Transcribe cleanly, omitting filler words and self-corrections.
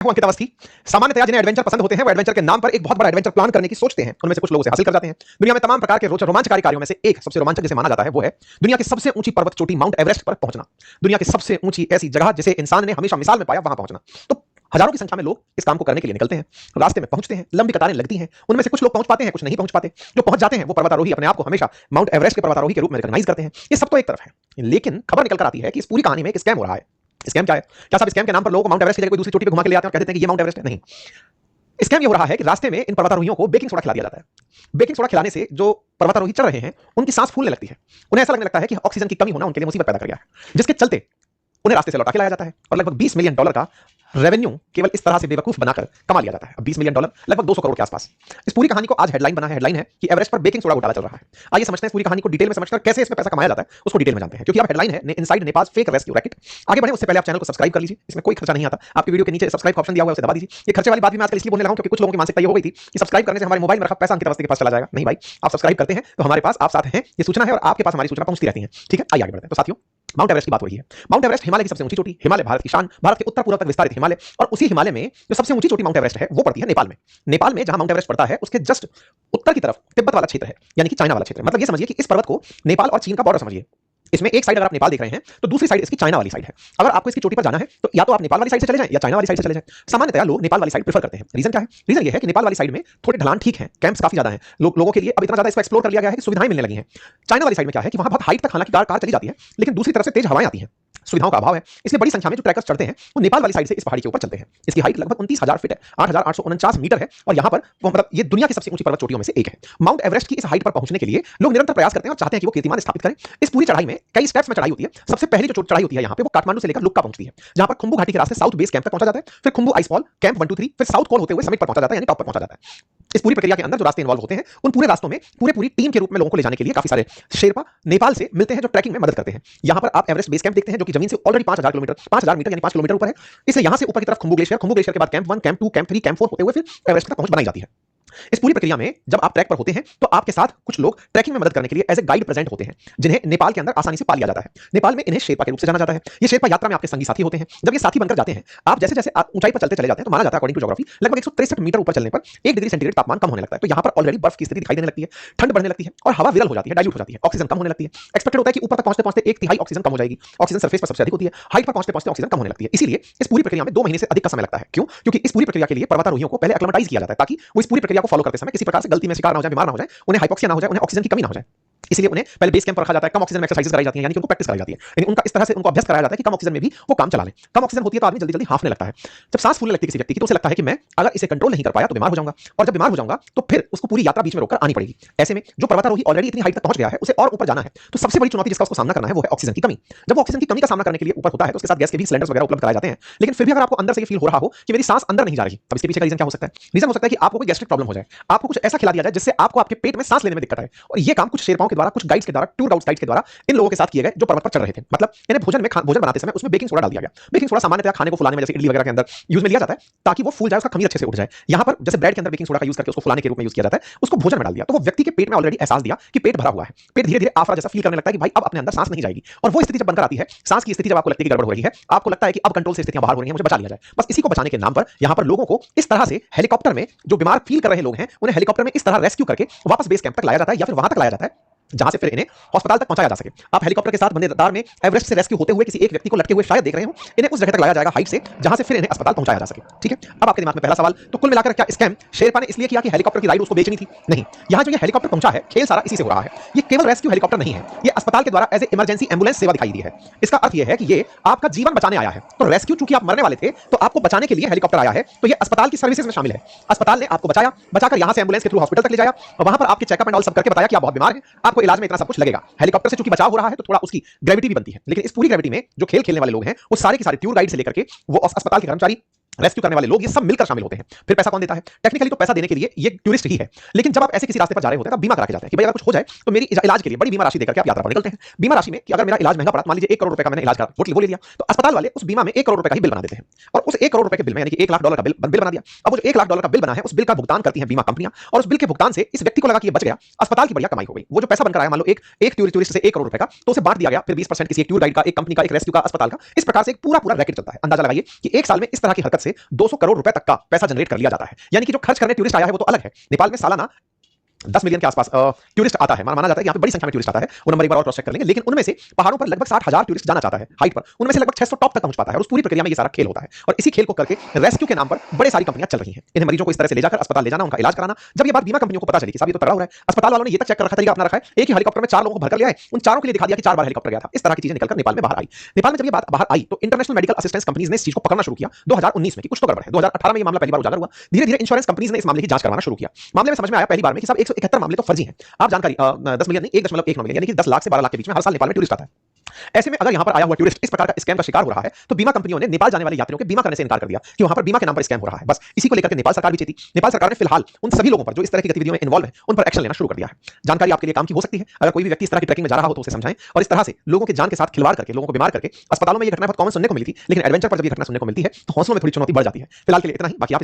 हूं अंकित अवस्थी। सामान्यतया जिन्हें एडवेंचर पसंद होते हैं वो एडवेंचर के नाम पर एक बहुत बड़ा एडवेंचर प्लान करने की सोचते हैं, उनमें से कुछ लोग उसे हासिल कर जाते हैं। दुनिया में तमाम प्रकार के रोमांचकारी कार्यों में से एक सबसे रोमांचक जिसे माना जाता है वो है दुनिया की सबसे ऊंची पर्वत चोटी माउंट एवरेस्ट पर पहुंचना। दुनिया की सबसे ऊंची ऐसी जगह जिसे इंसान ने हमेशा मिसाल में पाया, वहां पहुंचना। तो हजारों की संख्या में लोग इस काम को करने के लिए निकलते हैं, रास्ते में पहुंचते हैं, लंबी कतारें लगती हैं। उनमें से कुछ लोग पहुंच पाते हैं, कुछ नहीं पहुंच पाते। जो पहुंच जाते हैं वो पर्वतारोही अपने आप को हमेशा माउंट एवरेस्ट के पर्वतारोही के रूप में रिकॉग्नाइज करते हैं। ये सब तो एक तरफ है, लेकिन खबर निकल कर आती है कि इस पूरी कहानी में एक स्कैम हो रहा है। स्कैम क्या है? क्या सब स्कैम के नाम पर लोगों को माउंट एवरेस्ट की जगह कोई दूसरी चोटी पे घुमा के ले आते हैं और कहते हैं कि ये माउंट एवरेस्ट है? नहीं। स्कैम ये हो रहा है कि रास्ते में इन पर्वतारोहियों को बेकिंग सोडा खिला दिया जाता है। बेकिंग सोडा खिलाने से जो पर्वतारोही चढ़ रहे हैं उनकी सांस फूलने लगती है। उन्हें ऐसा लगने लगता है कि ऑक्सीजन की कमी होना उनके लिए मुसीबत पैदा कर गया है, जिसके चलते उन्हें रास्ते से लौटा के लाया जाता है और लगभग $20 मिलियन का रेवेन्यू केवल इस तरह से बेवकूफ बनाकर कमा लिया जाता है। अब $20 मिलियन लगभग 200 करोड़ के आसपास। इस पूरी कहानी को आज हेडलाइन बना है। हेडलाइन है कि एवरेस्ट पर बेकिंग सोडा घोटाला चल रहा है। आइए समझते हैं इस पूरी कहानी को डिटेल में, समझकर कैसे इसमें पैसा कमाया जाता है उसको डिटेल में जानते हैं। क्योंकि अब हेडलाइन है inside Nepal fake rescue racket. आगे बढ़े उससे पहले आप चैनल को सब्सक्राइब कर लीजिए, इसमें कोई खर्चा नहीं आता। आपकी वीडियो के नीचे सब्सक्राइब का ऑप्शन दिया हुआ है, उसे दबा दीजिए। ये खर्चे वाली बात भी मैं आजकल इसलिए बोलने लगा हूं क्योंकि कुछ लोगों की मानसिकता ये हो गई थी कि सब्सक्राइब करने से हमारे मोबाइल में रखा पैसा अंकित अवस्थी के पास चला जाएगा। नहीं भाई, आप सब्सक्राइब करते हैं तो हमारे पास आप साथ हैं, ये सूचना है और आपके पास हमारी सूचना पहुंचती रहती है। ठीक है, आइए आगे बढ़ते हैं। तो साथियों, माउंट एवरेस्ट की बात हो रही है। माउंट एवरेस्ट हिमालय की सबसे ऊंची चोटी, हिमालय भारत की शान, भारत के उत्तर पूर्व तक विस्तारित हिमालय। और उसी हिमालय में जो सबसे ऊंची चोटी माउंट एवरेस्ट है वो पड़ती है नेपाल में। नेपाल में जहां माउंट एवरेस्ट पड़ता है उसके जस्ट उत्तर की तरफ तिब्बत वाला क्षेत्र है, यानी कि चाइना वाला क्षेत्र। मतलब ये समझिए कि इस पर्वत को नेपाल और चीन का बॉर्डर समझिए। इसमें एक साइड अगर आप नेपाल देख रहे हैं तो दूसरी साइड इसकी चाइना वाली साइड है। अगर आपको इसकी चोटी पर जाना है तो या तो आप नेपाल वाली साइड से चले जाएं या चाइना वाली साइड से चले जाएं। सामान्यतः लोग नेपाल वाली साइड प्रेफर करते हैं। रीजन क्या है? रीजन ये है कि नेपाल वाली साइड में थोड़े ढलान ठीक है, कैंप्स काफी ज्यादा हैं, लोगों के लिए अब इतना ज्यादा इसको एक्सप्लोर कर लिया गया है कि सुविधाएं मिलने लगी हैं। चाइना वाली साइड में क्या है कि वहां बहुत हाइट तक हालांकि कार चली जाती है, लेकिन दूसरी तरफ से तेज हवाएं आती हैं, सुविधाओं का अभाव है। इसलिए बड़ी संख्या में जो ट्रैकर्स चढ़ते हैं वो नेपाल वाली साइड से इस पहाड़ी के ऊपर चलते हैं। इसकी हाइट लगभग 29,000 फीट है, 8,849 मीटर है और यहाँ पर मतलब ये दुनिया की सबसे ऊंची पर्वत चोटियों में से एक है। माउंट एवरेस्ट की इस हाइट पर पहुंचने के लिए लोग निरंतर प्रयास करते हैं और चाहते हैं कि वो कीर्तिमान स्थापित करें। इस पूरी चढ़ाई में कई स्टेप्स में चढ़ाई होती है। सबसे पहली जो चढ़ाई होती है यहाँ पे वो काठमांडू से लेकर लुक्का पहुंचती है, जहां पर खुम्बू घाटी के रास्ते साउथ बेस कैंप तक पहुंचा जाता है। फिर खुम्बू आइसफॉल कैंप 1 2 3, फिर साउथ कोल होते हुए समिट पर पहुंचा जाता है, यानी टॉप पर पहुंचा जाता है। इस पूरी प्रक्रिया के अंदर जो रास्ते इन्वॉल्व होते हैं उन पूरे रास्तों में पूरी टीम के रूप में लोगों को ले जाने के लिए काफी सारे शेरपा नेपाल से मिलते हैं जो ट्रैकिंग में मदद करते हैं। यहां पर आप एवरेस्ट बेस कैंप देखते हैं जो कि जमीन से ऑलरेडी 5,000 मीटर यानी 5 किलोमीटर ऊपर है। इसे यहां से ऊपर की तरफ खुम्बू ग्लेशियर के बाद कैंप 1, कैंप 2, कैंप 3, कैंप 4 होते हुए फिर एवरेस्ट तक पहुंच बनाई जाती है। इस पूरी प्रक्रिया में जब आप ट्रैक पर होते हैं तो आपके साथ कुछ लोग ट्रैकिंग में मदद करने के लिए एज ए गाइड प्रेजेंट होते हैं, जिन्हें नेपाल के अंदर आसानी से पा लिया जाता है। नेपाल में इन्हें शेरपा के रूप से जाना जाता है। ये शेरपा यात्रा में आपके संगी साथी होते हैं। जब ये साथी बनकर जाते हैं, आप जैसे जैसे ऊंचाई पर चलते चले जाते हैं तो माना जाता है अकॉर्डिंग टू ज्योग्राफी लगभग 163 मीटर ऊपर चलने पर 1 डिग्री सेंटीग्रेड तापमान कम होने लगता है। तो यहाँ पर ऑलरेडी बर्फ की स्थिति दिखाई देने लगती है, ठंड बढ़ने लगती है और हवा विरल हो जाती है, डाइल्यूट हो जाती है, ऑक्सीजन कम होने लगती है। एक्सपेक्टेड होता है कि ऊपर तक पहुंचते पहुंचते 1/3 ऑक्सीजन कम हो जाएगी। ऑक्सीजन सरफेस पर सबसे अधिक होती है, हाइट पर पहुंचते पहुंचते ऑक्सीजन कम होने लगती है। इसीलिए इस पूरी प्रक्रिया में 2 महीने से अधिक का समय लगता है। क्यों? क्योंकि इस पूरी प्रक्रिया के लिए पर्वतारोहियों को पहले एक्लेमेटाइज किया जाता है ताकि वो इस पूरी प्रक्रिया को फॉलो करते समय किसी प्रकार से गलती में शिकार ना हो जाए, बीमार ना हो जाए, उन्हें हाइपोक्सिया ना हो जाए, उन्हें ऑक्सीजन की कमी ना हो जाए। इसलिए उन्हें पहले बेस कैंप पर रखा जाता है, कम ऑक्सीजन में एक्सरसाइज कराई जाती है, यानी कि उनको प्रैक्टिस कराई जाती है। यानी उनका इस तरह से उनको अभ्यास कराया जाता है कि कम ऑक्सीजन में भी वो काम चला लें। कम ऑक्सीजन होती है तो आदमी जल्दी जल्दी हांफने लगता है। जब सांस फूलने लगती है किसी व्यक्ति की तो उसे लगता है कि मैं अगर इसे कंट्रोल नहीं कर पाया तो बीमार हो जाऊंगा, और जब बीमार हो जाऊंगा तो फिर उसको पूरी यात्रा बीच में रोककर आनी पड़ेगी। ऐसे में जो पर्वतारोही ऑलरेडी इतनी हाइट तक पहुंच गया है उसे और ऊपर जाना है, तो सबसे बड़ी चुनौती जिसका उसको सामना करना है वो है ऑक्सीजन की कमी। जब वो ऑक्सीजन की कमी का सामना करने के लिए ऊपर होता है तो उसके साथ गैस के भी सिलेंडर्स वगैरह उपलब्ध कराए जाते हैं। लेकिन फिर भी अगर आपको अंदर से ये फील हो रहा हो कि मेरी सांस अंदर नहीं जा रही, तब इसके पीछे का रीजन क्या हो सकता है? रीजन हो सकता है कि आपको कोई गैस्ट्रिक प्रॉब्लम हो जाए, आपको कुछ ऐसा खिला दिया जाए जिससे आपको आपके पेट में सांस लेने में दिक्कत आए। और ये काम कुछ शेरपाओं के द्वारा, कुछ गाइड्स के द्वारा, टूर गाइड्स के द्वारा इन लोगों के साथ किए गए जो पर्वत पर चढ़ रहे थे। मतलब इन्हें भोजन बनाते समय उसमें बेकिंग सोडा डाल दिया गया। बेकिंग सोडा सामान्यतः खाने को फुलाने में जैसे इडली वगैरह के अंदर यूज में लिया जाता है ताकि वो फूल जाए, उसका खमीर अच्छे से उठ जाए। यहाँ पर जैसे ब्रेड के अंदर बेकिंग सोडा का यूज करके उसको फुलाने के रूप में यूज किया जाता है, उसको भोजन में डाल दिया तो वो व्यक्ति के पेट में ऑलरेडी एहसास दिया कि पेट भरा हुआ है। पेट धीरे धीरे आफरा जैसा फील करने लगता है कि भाई अब अपने अंदर सांस नहीं जाएगी। और वो स्थिति जब बनकर आती है, सांस की स्थिति जब आपको लगती है कि गड़बड़ हो रही है, आपको लगता है कि अब कंट्रोल से स्थितियां बाहर हो रही हैं, मुझे बचा लिया जाए। बस इसी को बचाने के नाम पर यहाँ पर लोगों को इस तरह से हेलीकॉप्टर में, जो बीमार फील कर रहे लोग हैं उन्हें हेलीकॉप्टर में इस तरह रेस्क्यू करके वापस बेस कैंप तक लाया जाता है या फिर वहां तक लाया जाता है जहां से फिर इन्हें अस्पताल तक पहुंचाया जा सके। आप हेलीकॉप्टर के साथ बंदे रडार में एवरेस्ट से रेस्क्यू होते हुए किसी एक व्यक्ति को लटके हुए शायद देख रहे हो। इन्हें उस जगह तक लाया जाएगा हाइट से जहां से फिर इन्हें अस्पताल पहुंचाया जा सके। ठीक है, अब आपके दिमाग में पहला सवाल, तो कुल मिलाकर क्या स्कैम शेरपा ने इसलिए किया कि हेलीकॉप्टर की राइड उसको बेचनी थी? नहीं, यहां जो ये हेलीकॉप्टर पहुंचा है खेल सारा इसी से हो रहा है। ये केवल रेस्क्यू हेलीकॉप्टर नहीं है, ये अस्पताल के द्वारा एज ए इमरजेंसी एम्बुलेंस सेवा दिखाई दी है। इसका अर्थ यह है कि ये आपका जीवन बचाने आया है। तो रेस्क्यू चूंकि आप मरने वाले थे तो आपको बचाने के लिए हेलीकॉप्टर आया है, तो ये अस्पताल की सर्विसेज में शामिल है। अस्पताल ने आपको बचाया, बचाकर यहां से एम्बुलेंस के थ्रू हॉस्पिटल तक ले जाया और वहां पर आपके चेकअप एंड ऑल सब करके बताया कि आप बहुत बीमार हैं, आपको इलाज में इतना सब कुछ लगेगा। हेलीकॉप्टर से चूंकि बचाव हो रहा है तो थोड़ा उसकी ग्रेविटी भी बनती है। लेकिन इस पूरी ग्रेविटी में जो खेल खेलने वाले लोग हैं वो सारे के सारे टूर गाइड से लेकर के वो अस्पताल के कर्मचारी, रेस्क्यू करने वाले लोग, ये सब मिलकर शामिल होते हैं। फिर पैसा कौन देता है? टेक्निकली तो पैसा देने के लिए ये टूरिस्ट ही है, लेकिन जब आप ऐसे किसी रास्ते पर जा रहे होते हैं तब बीमा करा के जाते हैं कि भाई अगर कुछ हो जाए तो मेरी इलाज के लिए बड़ी बीमा राशि देकर के आप यात्रा पर निकलते हैं। बीमा राशि में कि अगर मेरा इलाज महंगा पड़ा, मान लीजिए 1 करोड़ रुपए का मैंने इलाज करा, वो ले लिया, तो अस्पताल वाले उस बीमा में 1 करोड़ रुपए का ही बिल बना देते हैं और उस 1 करोड़ रुपए के बिल में यानी कि $1 लाख का बिल बना दिया। अब वो जो $1 लाख का बिल बना है उस बिल का भुगतान करती हैं बीमा कंपनियां और उस बिल के भुगतान से इस व्यक्ति को लगा कि ये बच गया, अस्पताल की बढ़िया कमाई हो गई। वो जो पैसा बनकर आया, मान लो एक टूरिस्ट से 1 करोड़ रुपए का, तो उसे बांट दिया गया, फिर 20% किसी एक टूर गाइड का, एक कंपनी का, एक रेस्क्यू का, अस्पताल का। इस प्रकार से एक पूरा रैकेट चलता है। अंदाजा लगाइए कि एक साल में इस तरह की हरकत से से 200 करोड़ रुपए तक का पैसा जनरेट कर लिया जाता है। यानी कि जो खर्च करने टूरिस्ट आया है वो तो अलग है। नेपाल में सालाना 10 मिलियन के आसपास टूरिस्ट आता है, माना जाता है यहाँ पे बड़ी संख्या में टूरिस्ट आता है। वो नंबर एक बार और क्रॉस चेक कर लेंगे। लेकिन उनमें से पहाड़ों पर लगभग 60,000 टूरिस्ट जाना चाहता है हाइट पर, उनमें से लगभग 600 टॉप तक पहुंच पाता है। और उस पूरी प्रक्रिया में ये सारा खेल होता है। और इसी खेल को करके रेस्क्यू के नाम पर बड़े सारी कंपनियां चल रही हैं। इन्हें मरीजों को इस तरह से ले जाकर अस्पताल ले जाना, उनका इलाज कराना। जब ये बात बीमा कंपनियों को पता चली कि साहब ये तो तगड़ा हो रहा है, अस्पताल वालों ने ये तक चेक कर रखा, तरीका अपना रखा है, एक ही हेलीकॉप्टर में 4 लोगों को भरकर ले आए, उन चारों के लिए दिखा दिया कि 4 बार हेलीकॉप्टर गया था। इस तरह की चीजें निकलकर नेपाल में बाहर आई। नेपाल में जब ये बात बाहर आई तो इंटरनेशनल मेडिकल असिस्टेंस कंपनीज ने इस चीज को पकड़ना शुरू किया 2019 में कि कुछ तो गड़बड़ है। 2018 में ये मामला पहली बार उजागर हुआ। धीरे धीरे इंश्योरेंस कंपनीज ने इस मामले की जांच करवाना शुरू किया। मामले में समझ में आया पहली बार में कि साहब 171 मामले तो फर्जी हैं। आप जानकारी 10 मिलियन नहीं 1.19 मिलियन यानी कि 10 लाख से 12 लाख के बीच में हर साल नेपाल में टूरिस्ट आता है। ऐसे में अगर यहां पर आया हुआ टूरिस्ट इस प्रकार का स्कैम का शिकार हो रहा है तो बीमा कंपनियों ने नेपाल जाने वाले यात्रियों के बीमा करने से इनकार कर दिया कि वहां पर बीमा के नाम पर स्कैम हो रहा है। बस इसी को लेकर के नेपाल सरकार भी चेती। नेपाल सरकार ने फिलहाल उन सभी लोगों पर जो इस तरह की गतिविधियों में इन्वॉल्व है उन पर एक्शन लेना शुरू कर दिया है। जानकारी आपके लिए काम की हो सकती है। अगर कोई भी व्यक्ति इस तरह की ट्रैकिंग में जा रहा हो तो उसे समझाएं और इस तरह से लोगों के जान के साथ खिलवाड़ करके, लोगों को बीमार करके। अस्पतालों में ये घटना बहुत कॉमन सुनने को मिली थी, लेकिन एडवेंचर पर जब ये घटना सुनने को मिलती है तो हौसलों में थोड़ी चुनौती बढ़ जाती है। फिलहाल के लिए इतना ही। बाकी आप